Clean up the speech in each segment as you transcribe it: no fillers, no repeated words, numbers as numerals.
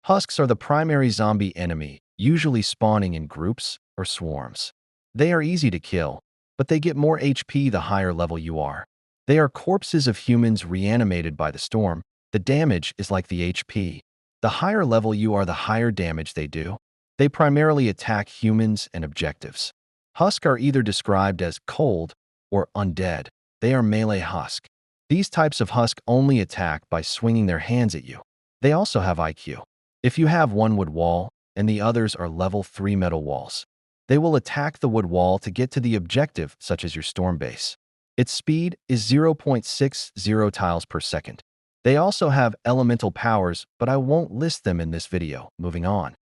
Husks are the primary zombie enemy, usually spawning in groups or swarms. They are easy to kill, but they get more HP the higher level you are. They are corpses of humans reanimated by the storm. The damage is like the HP. The higher level you are, the higher damage they do. They primarily attack humans and objectives. Husk are either described as cold or undead. They are melee husk. These types of husk only attack by swinging their hands at you. They also have IQ. If you have one wood wall and the others are level 3 metal walls, they will attack the wood wall to get to the objective, such as your storm base. Its speed is 0.60 tiles per second. They also have elemental powers, but I won't list them in this video. Moving on.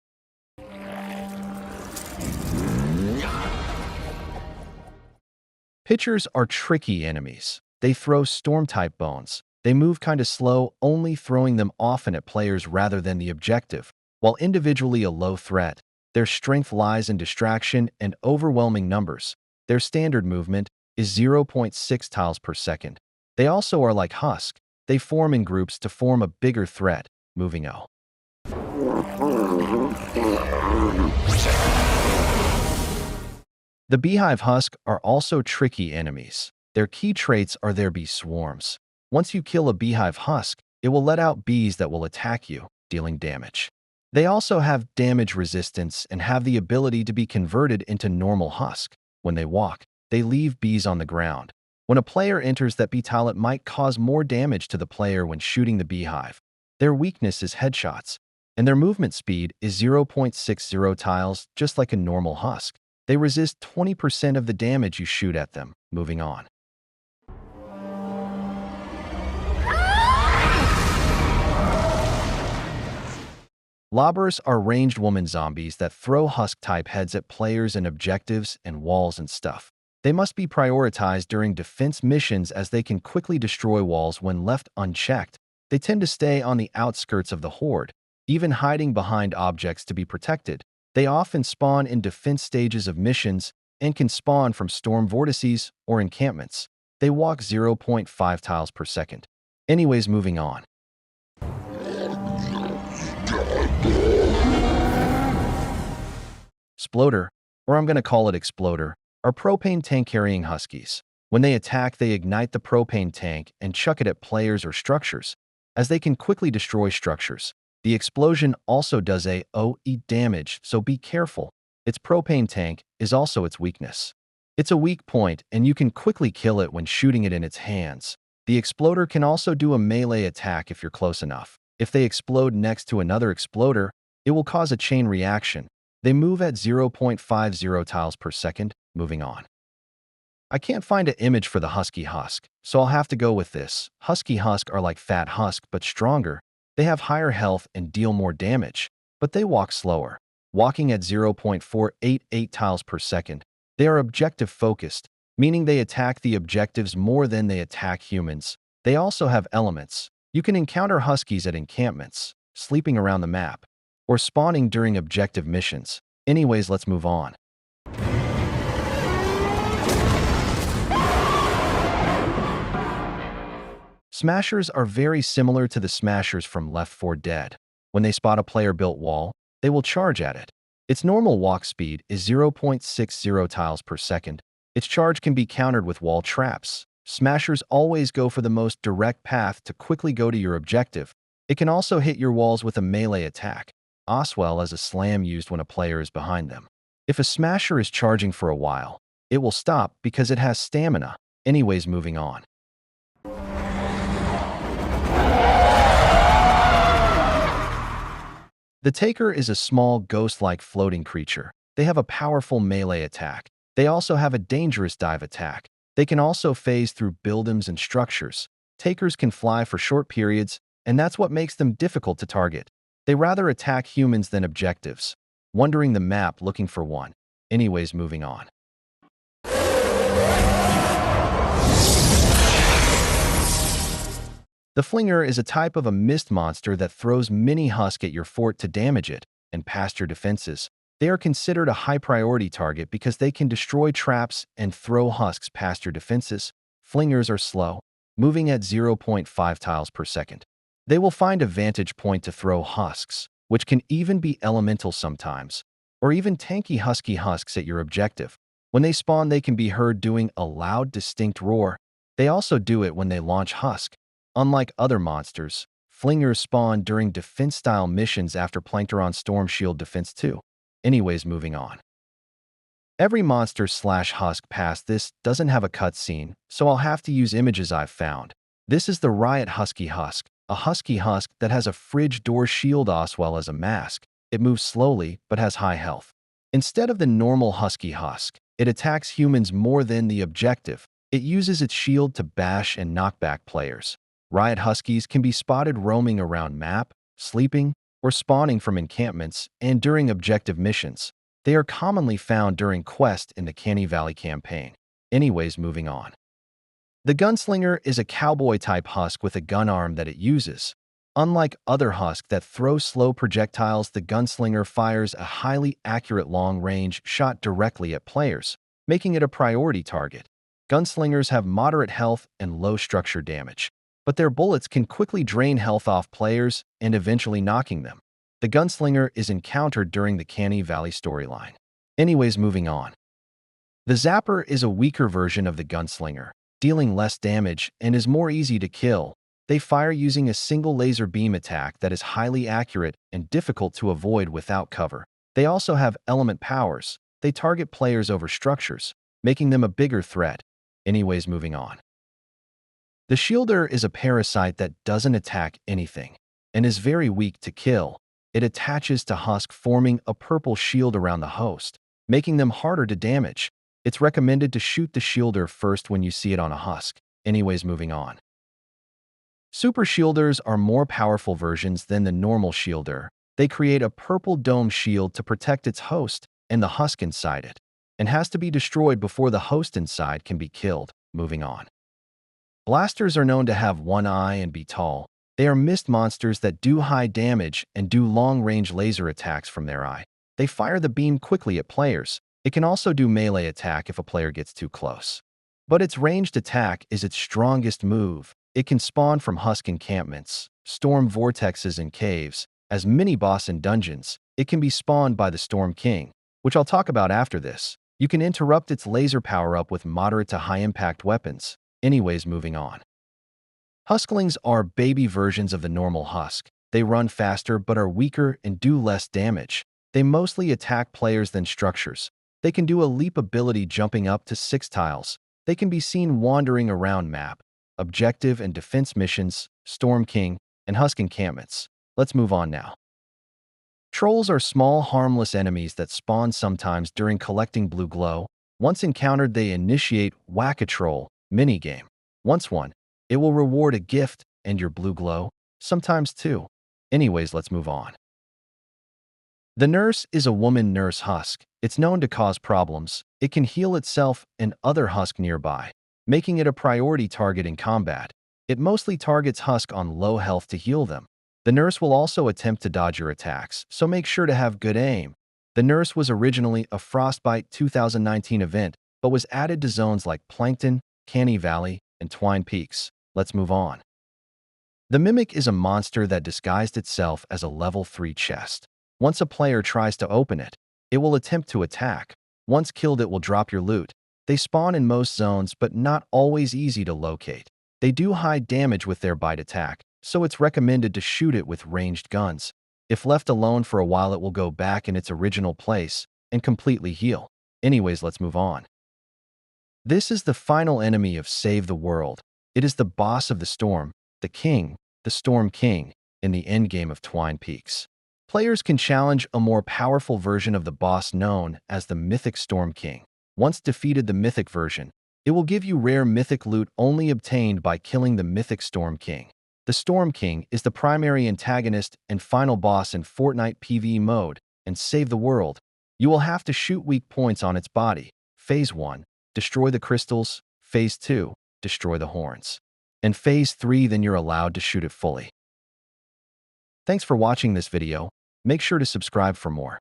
Pitchers are tricky enemies. They throw storm-type bones. They move kinda slow, only throwing them often at players rather than the objective. While individually a low threat, their strength lies in distraction and overwhelming numbers. Their standard movement is 0.6 tiles per second. They also are like Husk. They form in groups to form a bigger threat. Moving on. The Beehive Husk are also tricky enemies. Their key traits are their bee swarms. Once you kill a Beehive Husk, it will let out bees that will attack you, dealing damage. They also have damage resistance and have the ability to be converted into normal husk. When they walk, they leave bees on the ground. When a player enters that bee tile, it might cause more damage to the player when shooting the Beehive. Their weakness is headshots, and their movement speed is 0.60 tiles, just like a normal husk. They resist 20% of the damage you shoot at them. Moving on. Lobbers are ranged woman zombies that throw husk-type heads at players and objectives and walls and stuff. They must be prioritized during defense missions as they can quickly destroy walls when left unchecked. They tend to stay on the outskirts of the horde, even hiding behind objects to be protected. They often spawn in defense stages of missions and can spawn from storm vortices or encampments. They walk 0.5 tiles per second. Anyways, moving on. Sploder, or I'm going to call it Exploder, are propane tank-carrying huskies. When they attack, they ignite the propane tank and chuck it at players or structures, as they can quickly destroy structures. The explosion also does AoE damage, so be careful. Its propane tank is also its weakness. It's a weak point, and you can quickly kill it when shooting it in its hands. The Exploder can also do a melee attack if you're close enough. If they explode next to another Exploder, it will cause a chain reaction. They move at 0.50 tiles per second. Moving on. I can't find an image for the Husky Husk, so I'll have to go with this. Husky Husk are like Fat Husk, but stronger. They have higher health and deal more damage, but they walk slower, walking at 0.488 tiles per second. They are objective-focused, meaning they attack the objectives more than they attack humans. They also have elements. You can encounter Huskies at encampments, sleeping around the map, or spawning during objective missions. Anyways, let's move on. Smashers are very similar to the Smashers from Left 4 Dead. When they spot a player-built wall, they will charge at it. Its normal walk speed is 0.60 tiles per second. Its charge can be countered with wall traps. Smashers always go for the most direct path to quickly go to your objective. It can also hit your walls with a melee attack, as well as a slam used when a player is behind them. If a Smasher is charging for a while, it will stop because it has stamina. Anyways, moving on. The Taker is a small, ghost-like floating creature. They have a powerful melee attack. They also have a dangerous dive attack. They can also phase through buildings and structures. Takers can fly for short periods, and that's what makes them difficult to target. They rather attack humans than objectives, wandering the map looking for one. Anyways, moving on. The Flinger is a type of a mist monster that throws mini husk at your fort to damage it and past your defenses. They are considered a high-priority target because they can destroy traps and throw husks past your defenses. Flingers are slow, moving at 0.5 tiles per second. They will find a vantage point to throw husks. which can even be elemental sometimes, or even tanky husky husks at your objective. When they spawn, they can be heard doing a loud, distinct roar. They also do it when they launch Husk. Unlike other monsters, Flingers spawn during defense-style missions after Plankton Storm Shield Defense 2. Anyways, moving on. Every monster/Husk past this doesn't have a cutscene, so I'll have to use images I've found. This is the Riot Husky Husk, a Husky Husk that has a fridge door shield as well as a mask. It moves slowly, but has high health. Instead of the normal Husky Husk, it attacks humans more than the objective. It uses its shield to bash and knock back players. Riot Huskies can be spotted roaming around map, sleeping, or spawning from encampments and during objective missions. They are commonly found during quests in the Canny Valley campaign. Anyways, moving on. The Gunslinger is a cowboy-type Husk with a gun arm that it uses. Unlike other Husk that throw slow projectiles, the Gunslinger fires a highly accurate long-range shot directly at players, making it a priority target. Gunslingers have moderate health and low structure damage, but their bullets can quickly drain health off players and eventually knocking them. The Gunslinger is encountered during the Canny Valley storyline. Anyways, moving on. The Zapper is a weaker version of the Gunslinger, dealing less damage and is more easy to kill. They fire using a single laser beam attack that is highly accurate and difficult to avoid without cover. They also have element powers. They target players over structures, making them a bigger threat. Anyways, moving on. The Shielder is a parasite that doesn't attack anything and is very weak to kill. It attaches to Husk, forming a purple shield around the host, making them harder to damage. It's recommended to shoot the Shielder first when you see it on a Husk. Anyways, moving on. Super Shielders are more powerful versions than the normal Shielder. They create a purple dome shield to protect its host and the Husk inside it, and has to be destroyed before the host inside can be killed. Moving on. Blasters are known to have one eye and be tall. They are mist monsters that do high damage and do long-range laser attacks from their eye. They fire the beam quickly at players. It can also do melee attack if a player gets too close. But its ranged attack is its strongest move. It can spawn from Husk encampments, storm vortexes and caves. As mini-boss in dungeons, it can be spawned by the Storm King, which I'll talk about after this. You can interrupt its laser power-up with moderate to high-impact weapons. Anyways, moving on. Husklings are baby versions of the normal Husk. They run faster but are weaker and do less damage. They mostly attack players than structures. They can do a leap ability jumping up to 6 tiles. They can be seen wandering around map, objective and defense missions, Storm King, and Husk encampments. Let's move on now. Trolls are small, harmless enemies that spawn sometimes during collecting blue glow. Once encountered, they initiate Whack-a-Troll minigame. Once won, it will reward a gift and your blue glow, sometimes two. Anyways, let's move on. The Nurse is a woman nurse Husk. It's known to cause problems. It can heal itself and other Husk nearby, making it a priority target in combat. It mostly targets Husk on low health to heal them. The Nurse will also attempt to dodge your attacks, so make sure to have good aim. The Nurse was originally a Frostbite 2019 event, but was added to zones like Plankton, Canny Valley, and Twine Peaks. Let's move on. The Mimic is a monster that disguised itself as a level 3 chest. Once a player tries to open it, it will attempt to attack. Once killed, it will drop your loot. They spawn in most zones, but not always easy to locate. They do high damage with their bite attack, so it's recommended to shoot it with ranged guns. If left alone for a while, it will go back in its original place and completely heal. Anyways, let's move on. This is the final enemy of Save the World. It is the boss of the storm, the king, the Storm King, in the endgame of Twine Peaks. Players can challenge a more powerful version of the boss known as the Mythic Storm King. Once defeated the Mythic version, it will give you rare mythic loot only obtained by killing the Mythic Storm King. The Storm King is the primary antagonist and final boss in Fortnite PvE mode, and Save the World. You will have to shoot weak points on its body. Phase 1. Destroy the crystals. Phase 2. Destroy the horns. And Phase 3, then you're allowed to shoot it fully. Thanks for watching this video. Make sure to subscribe for more.